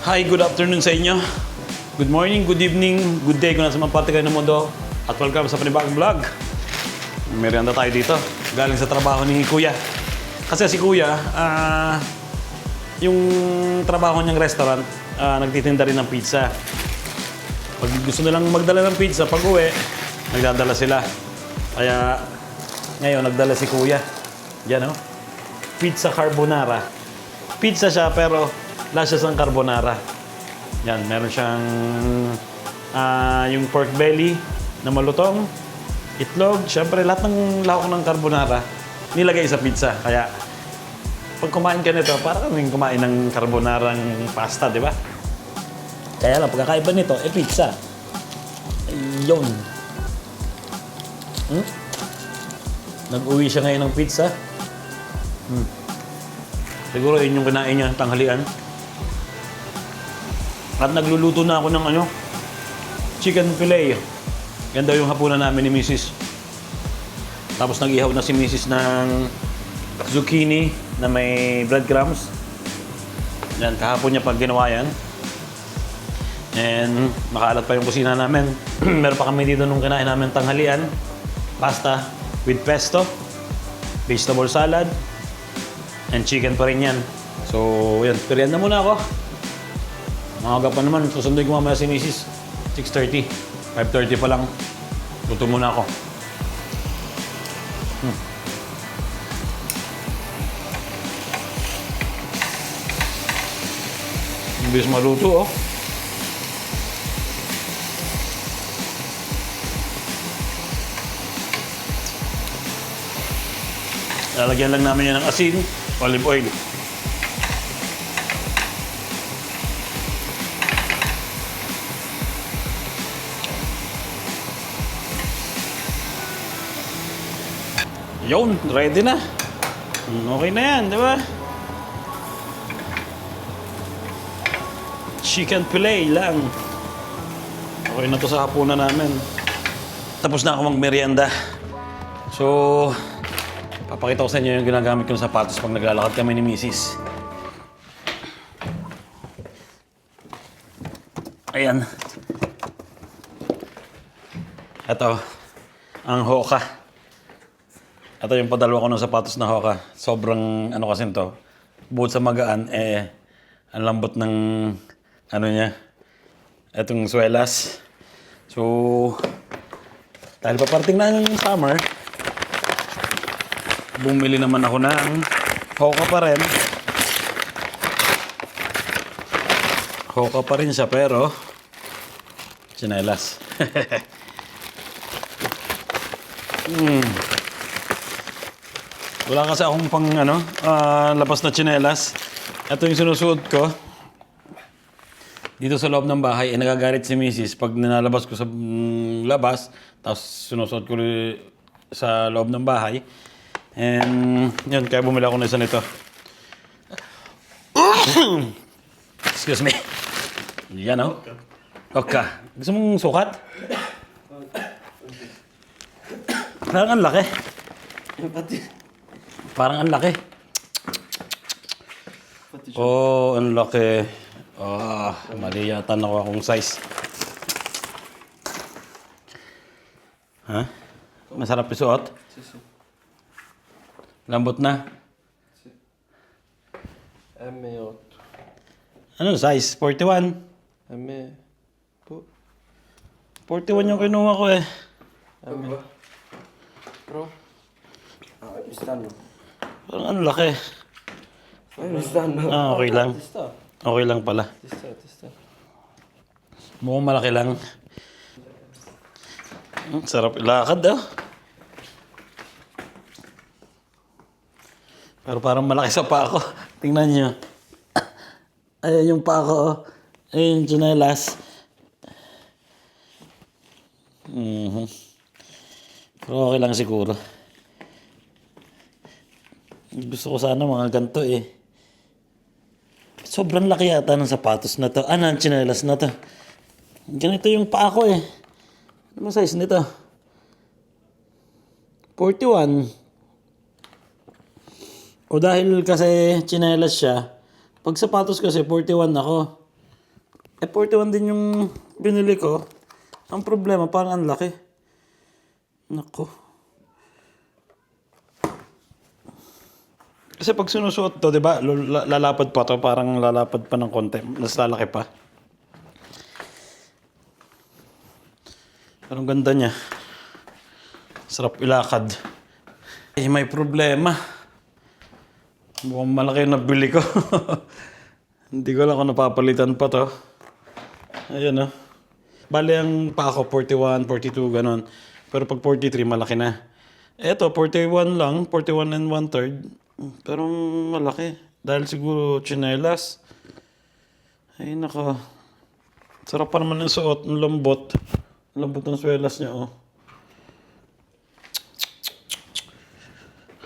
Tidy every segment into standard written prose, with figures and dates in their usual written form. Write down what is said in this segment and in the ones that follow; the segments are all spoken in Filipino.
Hi, good afternoon sa inyo. Good morning, good evening, good day kung nasa mga parte kayo ng mundo. At welcome sa panibagong vlog. Merienda tayo dito. Galing sa trabaho ni Kuya. Kasi si Kuya, yung trabaho niyang restaurant, nagtitinda rin ng pizza. Pag gusto nilang magdala ng pizza, pag uwi, nagdadala sila. Kaya ngayon, nagdala si Kuya. Yan, oh. Pizza carbonara. Pizza siya, pero lasas ng carbonara. Yan, meron siyang yung pork belly na malutong, itlog, syempre lahat ng lahok ng carbonara nilagay sa pizza. Kaya pag kumain ka nito, parang kaming kumain ng carbonarang pasta, di ba? Kaya lang, pagkakaiba nito, pizza. Ayun. Nag-uwi siya ngayon ng pizza. Siguro yun yung kinain niya, tanghalian. At nagluluto na ako ng chicken fillet. Yan daw yung hapunan namin ni Mrs. Tapos nag-ihaw na si Mrs. ng zucchini na may breadcrumbs. Yan, kahapon niya pag ginawa yan. And makaalat pa yung kusina namin. Meron pa kami dito nung kinain namin tanghalian. Pasta with pesto, vegetable salad, and chicken pa rin yan. So, yan. Perian na muna ako. Maaga pa naman. Susunduin ko mamaya si Mrs. 6:30. 5:30 pa lang. Luto muna ako. Bilis maluto, oh. Lalagyan lang namin yan ng asin, olive oil. Yun, ready na. Okay na yan, di ba? Chicken fillet lang. Okay na to sa hapunan namin. Tapos na ako magmerienda. So, papakita ko sa inyo yung ginagamit kong sapatos pag naglalakad kami ni Mrs. Ayan. Ito, ang Hoka. Ito yung padalwa ko ng sapatos na Hoka. Sobrang kasi to. Bukod sa magaan, ang lambot ng niya. Itong swelas. So, dahil paparting na yung summer, bumili naman ako ng Hoka pa rin. Hoka pa rin siya, pero tsinelas. Wala kasi akong pang labas na tsinelas. Ito yung sinusuot ko. Dito sa loob ng bahay, nagagalit si Mrs. pag ninalabas ko sa labas, tapos sinusuot ko sa loob ng bahay. And yun, kaya bumili ako na isa nito. Excuse me. Yan, oh. Okay. Gusto mong sukat? Parang ang laki. Parang ang laki. Oh, ang laki. Mali yata nakuha akong size. Ha? Masarap isuot? Lambot na? Ano size? 41? 41 yung kinuha ko eh. Bro. Istano. Parang ang laki. Istano. Okay lang. Okay lang pala. Tista. Mukhang malaki lang. Sarap ilakad, oh. Pero parang malaki sa paa ko. Tingnan nyo. Ayan yung paa ko, oh. Ayan yung tsinelas. Pero okay lang siguro. Gusto ko sana mga ganito eh. Sobrang laki yata ng sapatos na to. Ng tsinelas na to. Ganito yung paa ko eh. Ano size nito? 41. O dahil kasi tsinelas siya, pag sapatos kasi 41 ako. 41 din yung binili ko. Ang problema, parang ang laki. Nako. Kasi pag sinusuot to, di ba, lalapad pa to, parang lalapad pa ng konti. Mas lalaki pa. Pero ang ganda niya. Sarap ilakad. Eh, may problema. Mukhang malaki yung nabili ko. Hindi ko lang kung napapalitan pa to. Ayan oh. Bale ang pa ako 41, 42, ganon. Pero pag 43, malaki na. Eto, 41 lang. 41 and 1/3. Pero malaki. Dahil siguro tsinelas. Ay nako. Sarap pa naman ng suot. Ang lambot. Ang lambot ng swelas niya oh.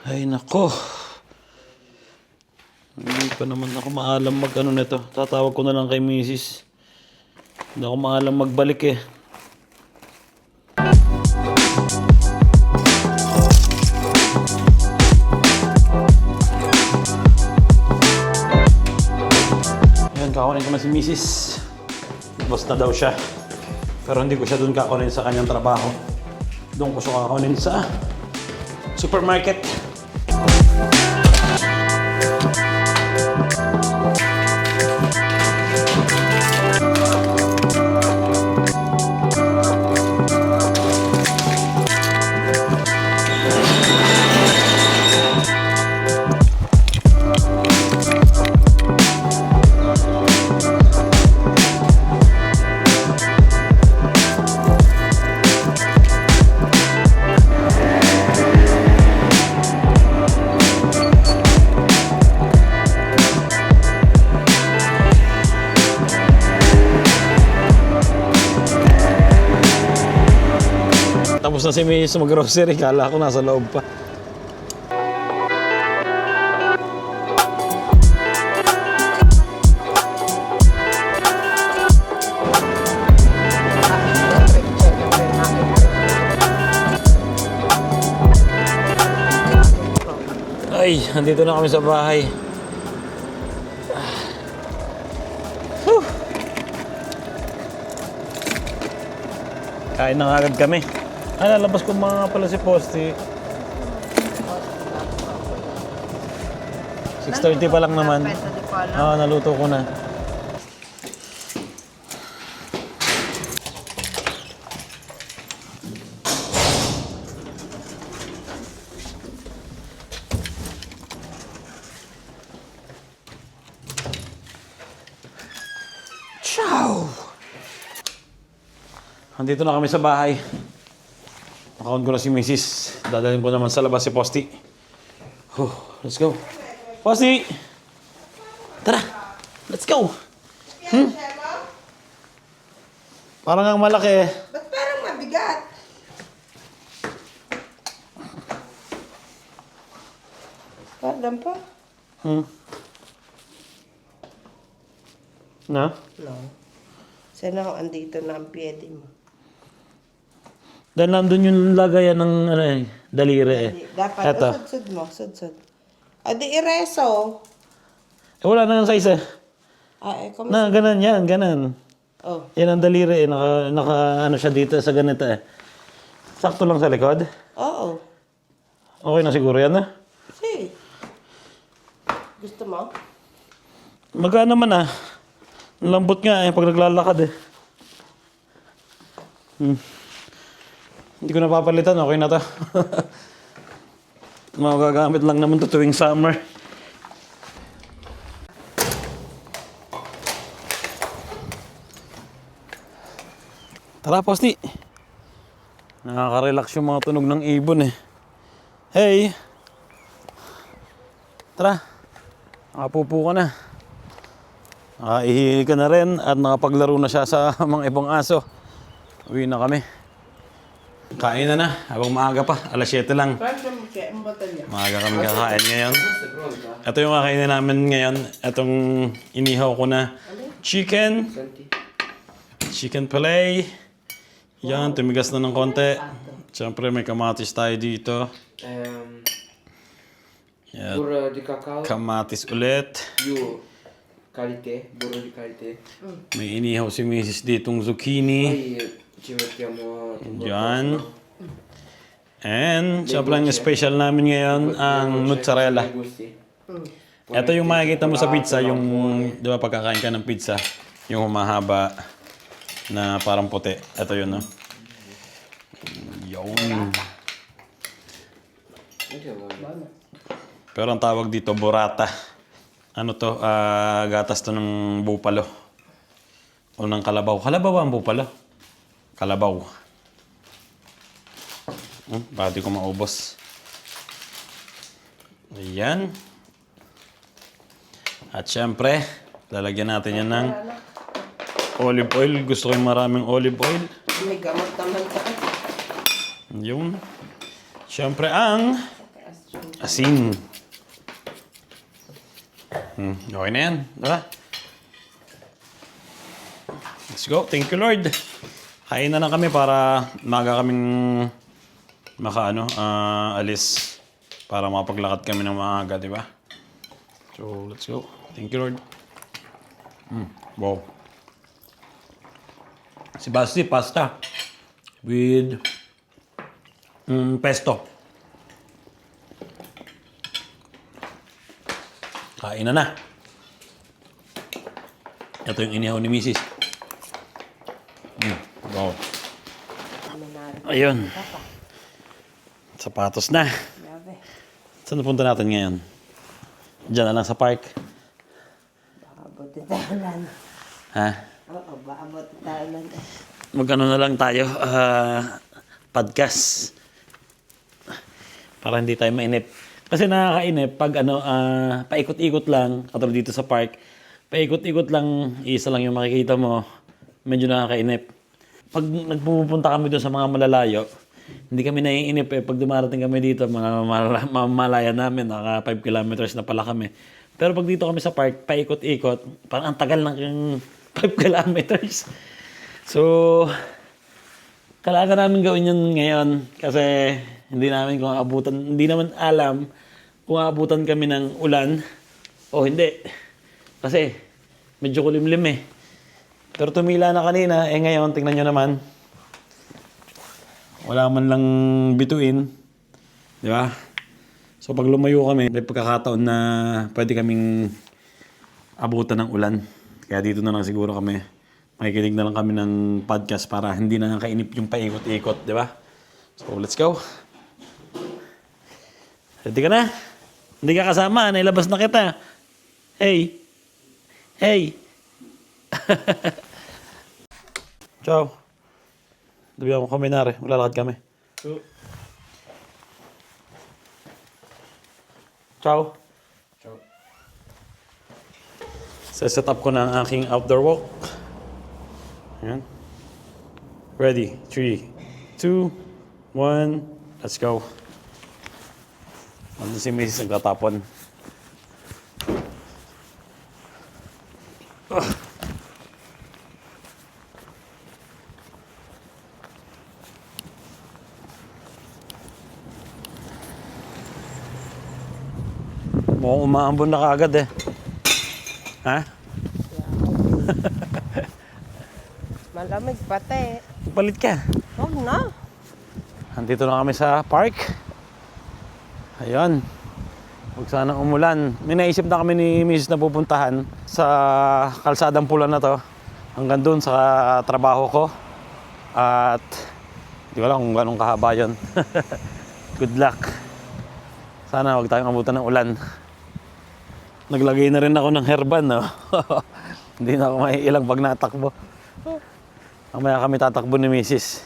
Ay nako. Hindi pa naman ako maalam mag ano nito. Tatawag ko na lang kay Mrs. Hindi ako maalam magbalik eh. Ayan, kakunin ko na si Mrs. Boss na daw siya. Pero hindi ko siya doon kakunin sa kanyang trabaho. Doon ko siya kakunin sa supermarket. Tapos na si Mrs. mag-grocery, kala ko nasa loob pa. Ay, nandito na kami sa bahay. Whew. Kain na agad kami. Ay, lalabas ko mga pala si Posty. 6:30 pa lang naman. Naluto ko na. Ciao! Andito na kami sa bahay. Nakaon ko na si Mrs. Dadalhin ko naman sa labas si Posty. Let's go. Posty! Tara! Let's go! Parang ang malaki. Ba't parang mabigat? Alam pa? Na? No. Sana ako andito na ang piyede mo. Dahil nandun yung lagayan ng daliri eh. Dapat, Eto. sudsud mo, sudsud. Adi ireso. Wala na yung size eh. Kung... Na, ganun yan, ganun. Oh. Yan ang daliri eh. Naka ano siya dito sa ganito eh. Sakto lang sa likod. Oo. Okay na siguro yan ah. Si. Gusto mo? Magaan naman ah. Ang lambot nga eh pag naglalakad eh. Hindi ko napapalitan, okay na to. Magagamit lang naman to tuwing summer. Tara, Posty. Nakaka-relax yung mga tunog ng ibon eh. Hey! Tara. Nakapupo ka na. Nakaihi ka na rin at nakapaglaro na siya sa mga ibang aso. Uwi na kami. Kain na habang maaga pa. Alas 7 lang. Maaga kami kakain ngayon. Ito yung kakainin namin ngayon. Itong inihaw ko na chicken. Chicken fillet. Yan, tumigas na ng konti. Siyempre may kamatis tayo dito. Yan. Pura di kakao. Kamatis ulit. You. Karite, buro di karite. May inihaw si Mrs. ditong zucchini. Ay, chimettiamo... Diyan. And, syempre ang special namin ngayon, ang mozzarella. Ito yung makikita mo sa pizza, yung, di ba pagkakain ka ng pizza, yung humahaba na parang puti. Ito yun, no? Yun. Pero ang tawag dito, burrata. Ano to? Gatas to ng bupalo. O ng kalabaw. Kalabaw ang bupalo. Kalabaw. Baka di ko maubos. Ayan. At syempre, lalagyan natin yan ng olive oil. Gusto ko yung maraming olive oil. May gamot naman sa Yun. Syempre ang asin. Okay na yan. Diba? Let's go. Thank you, Lord. Kain na lang kami para maga kaming alis para mapaglakad kami ng maaga, di ba? So, let's go. Thank you, Lord. Wow. Si Basti, pasta with pesto. Kain na na. Ito yung inihaw ni Mrs. Wow. Ayun. Sapatos na. Saan napunta natin ngayon? Diyan na lang sa park. Baka buti tayo lang. Ha? Oo, baka buti tayo lang. Magkano na lang tayo? Podcast. Para hindi tayo mainip. Kasi nakakainip pag paikot-ikot lang, katulad dito sa park, paikot-ikot lang, isa lang yung makikita mo, medyo nakakainip. Pag nagpupunta kami doon sa mga malalayo, hindi kami naiinip eh. Pag dumarating kami dito, mga malaya namin, naka 5 kilometers na pala kami. Pero pag dito kami sa park, paikot-ikot, parang ang tagal ng 5 kilometers. So, kailangan namin gawin yun ngayon kasi hindi namin kung aabutan, hindi naman alam kung aabutan kami ng ulan o hindi. Kasi medyo kulimlim eh. Pero tumila na kanina, ngayon, tingnan nyo naman. Wala man lang bituin. Di ba? So pag lumayo kami, may pagkakataon na pwede kaming abutan ng ulan. Kaya dito na lang siguro kami. Makikinig na lang kami ng podcast para hindi na kainip yung paikot-ikot, di ba? So let's go. Ready ka na? Hindi ka kasama, nailabas na kita. Hey! Hey! Ciao. Dabi ako kami na rin. Maglalakad kami. Ciao. Ciao. Set up ko na ang aking outdoor walk. Ayan. Ready. 3, 2, 1. Let's go. Ano si Mrs. nagtatapon? Mukhang umaambon na kaagad eh. Ha? Malamig pati. Palit ka. Huwag na. Andito na kami sa park. Ayun. Huwag sana umulan. May naisip na kami ni Mrs. na pupuntahan sa kalsadang pula na to. Hanggang doon sa trabaho ko. At hindi ko alam kung ganong kahaba yun. Good luck. Sana huwag tayong abutan ng ulan. Naglagay na rin ako ng hairban, no? Hindi na ako maiilang pag natakbo. Mamaya kami tatakbo ni Mrs.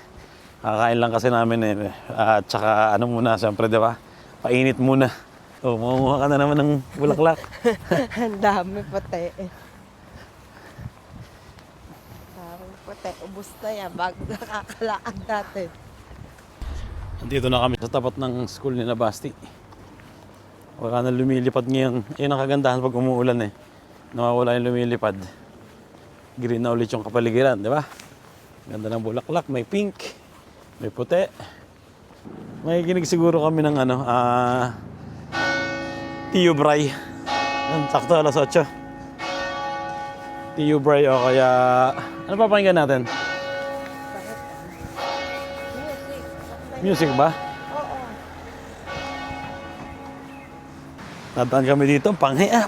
Kakain lang kasi namin eh. At saka ano muna, siyempre, di ba? Painit muna. Oh, mamuha ka na naman ng bulaklak. Ang dami pati. Dami pati. Ubus na yan bago nakakalakad natin. Nandito na kami sa tapat ng school ni Basti. Wala na lumilipad ngayon. Yun ang kagandahan pag umuulan eh. Nawawala yung lumilipad. Green na ulit yung kapaligiran, di ba? Ganda ng bulaklak, may pink, may puti. May kinig siguro kami ng Tio Bray. Yan, sakto, alas 8. TU Bray o kaya... Ano pa pakinggan natin? Music. Music ba? Oo. Tataan kami dito, panghi ah.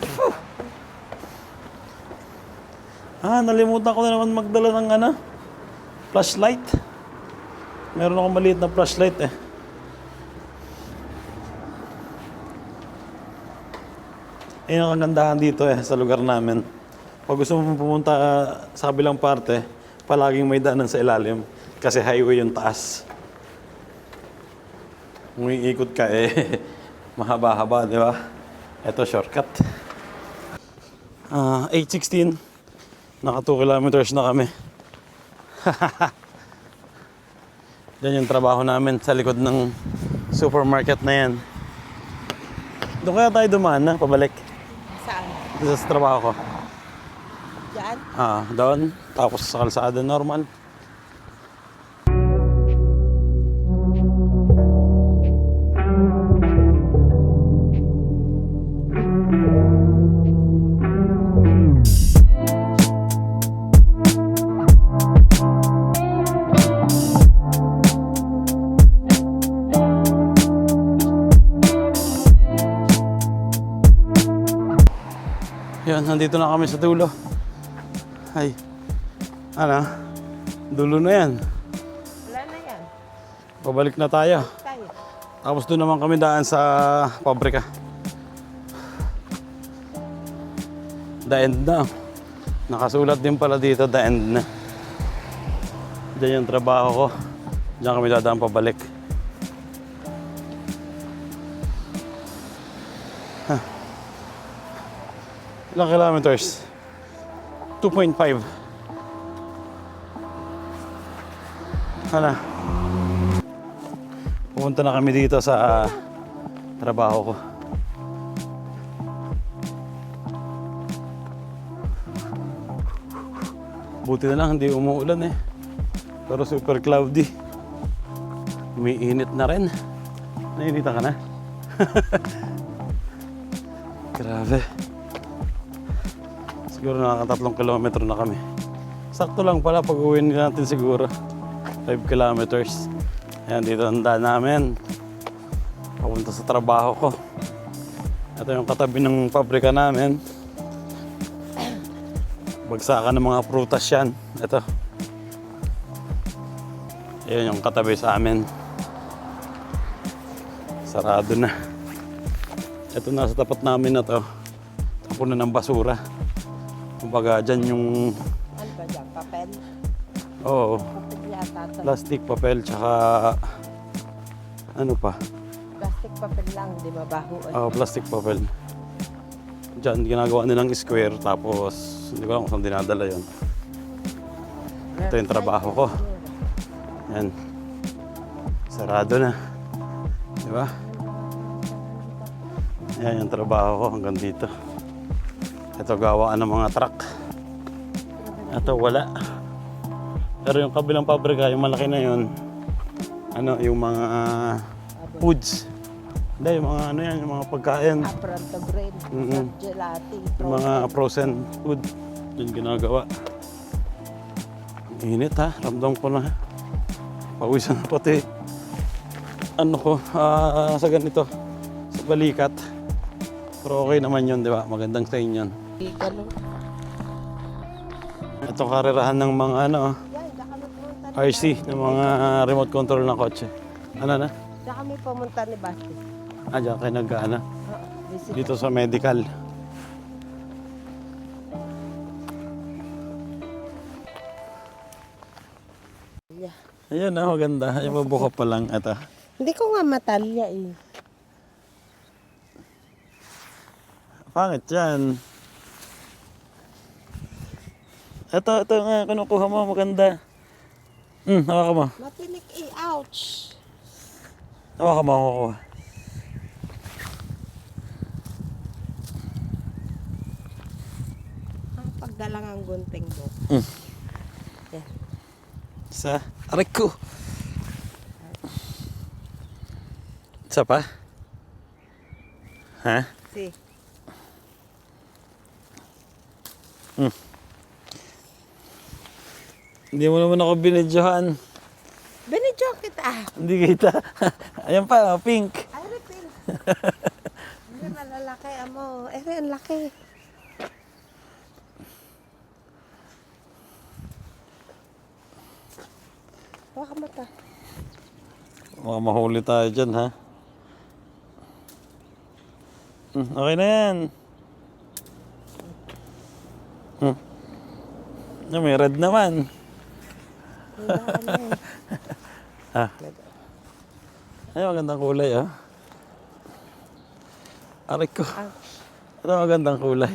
Nalimutan ko na naman magdala ng flashlight. Meron akong maliit na flashlight eh. Ayun ang kagandahan dito eh, sa lugar namin. Pag gusto mo pumunta sa kabilang parte, palaging may daanan sa ilalim. Kasi highway yung taas. Kung iikot ka eh, mahaba-haba, di ba? Ito, shortcut. 8:16. Naka 2 kilometers na kami. Yan yung trabaho namin sa likod ng supermarket na yan. Doon kaya tayo dumaan pabalik. Saan? Dito sa trabaho ko. Diyan? Doon. Tapos sa kalsada normal. Yan, nandito na kami sa dulo. Ay, dulo na yan. Wala na yan. Pabalik na tayo. Tayo. Tapos doon naman kami daan sa pabrika. The end na. Nakasulat din pala dito, the end na. Diyan yung trabaho ko. Diyan kami dadaan pabalik. Ilang kilometers? 2.5. Pupunta na kami dito sa trabaho ko. Buti na lang hindi umuulan eh. Pero super cloudy. Umiinit na rin. Nainita ka na? Grabe. Siguro nakaka 3 kilometro na kami. Sakto lang pala pag uwi natin siguro. 5 kilometers. Ayan, dito ang daan namin. Papunta sa trabaho ko. Ito yung katabi ng pabrika namin. Bagsakan ng mga prutas yan. Ito. Ayan yung katabi sa amin. Sarado na. Ito nasa tapat namin na to. Tapunan ng basura. Kumbaga dyan yung... Ano ba dyan? Papel? Oo. Papel yata to. Plastic, papel, tsaka... Ano pa? Plastic papel lang, di ba baho? Plastic, papel. Dyan, ginagawa nilang square, tapos... Hindi ko alam kung saan dinadala yun. Ito yung trabaho ko. Yan. Sarado na. Di ba? Yan yung trabaho ko hanggang dito. Ito gawaan ng mga truck. Ito wala. Pero yung kabilang pabrika, yung malaki na yun, yung mga foods. Hindi, yung mga yan, yung mga pagkain. Pronto bread, gelati, Yung mga frozen food. Yun ginagawa. Ang init ramdam ko na. Pawisan na pati. Sa ganito. Sa balikat. Pero okay naman yun, di ba? Magandang sign yun. Ganun. Ito karirahan ng mga Yan, diyan kami pumunta ni RC, ng mga remote control na kotse. Na? Diyan kami pumunta ni Basti. Diyan kayo nag-ano? Visit. Dito sa medical. Yeah. Ayan maganda. Ayan, mabuka pa lang. Ito. Hindi ko nga matalya eh. Pangit yan. Ito nga, kinukuha mo, maganda. Hawakan mo. Matinik eh, ouch. Hawakan mo, kukuha. Ang pagdalang ang gunting mo. Yan. Sa aray ko. Isa pa? Ha? Si. Hindi mo naman ako binidyohan. Binidyo kita. Hindi kita. Ayan pa, oh, pink. Ay, Ripin. Hindi malalaki amo. Eh, ang laki. Baka mata. Baka mahuli tayo dyan, ha? Okay na yan. May red naman. Ah. Ay, magandang kulay, oh. Aray ko. Ito magandang kulay.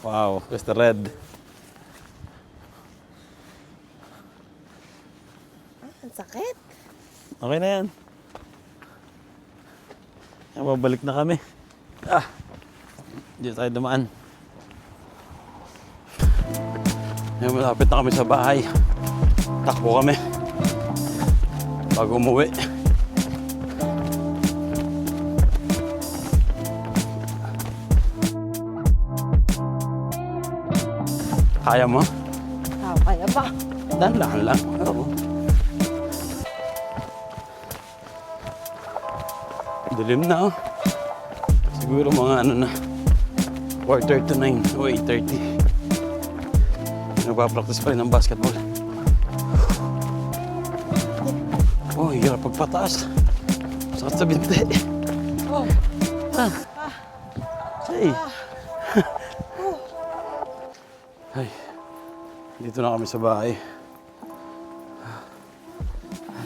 Wow, gusto red. Ang sakit. Okay na yan. Yan, babalik na kami. Dito tayo dumaan. Yan, malapit na kami sa bahay. Takbo kami. Bago umuwi. Kaya mo? Kaya ba? Danlaan lang. Oo. Dilim na, oh. Siguro mga ano na. 8:39 o 8:30. Nagpa-practice pa rin ng basketball. Oh, hirap pagpataas. Sakit sa binti. Oh. Hey. Ay, dito na kami sa bahay.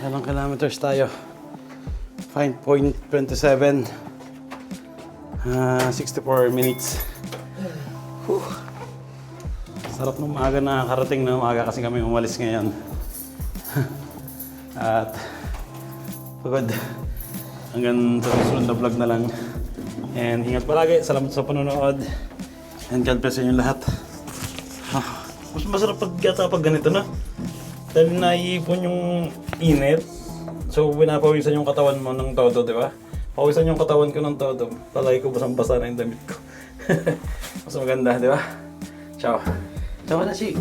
Ilang kilometers tayo? 5.27. 64 minutes. Whew. Sarap ng maaga na karating na umaga kasi kami umalis ngayon. At pagod. Hanggang sa susunod na vlog na lang. And ingat palagi. Salamat sa panonood. And God bless inyo lahat. Mas masarap pag ganito na. Dahil naiipon yung init. So, pinapawisan yung katawan mo ng todo, di ba? Pawisan yung katawan ko ng todo. Palagi ko basang-basa na yung damit ko. Mas maganda, di ba? Ciao. Ciao na, Chi.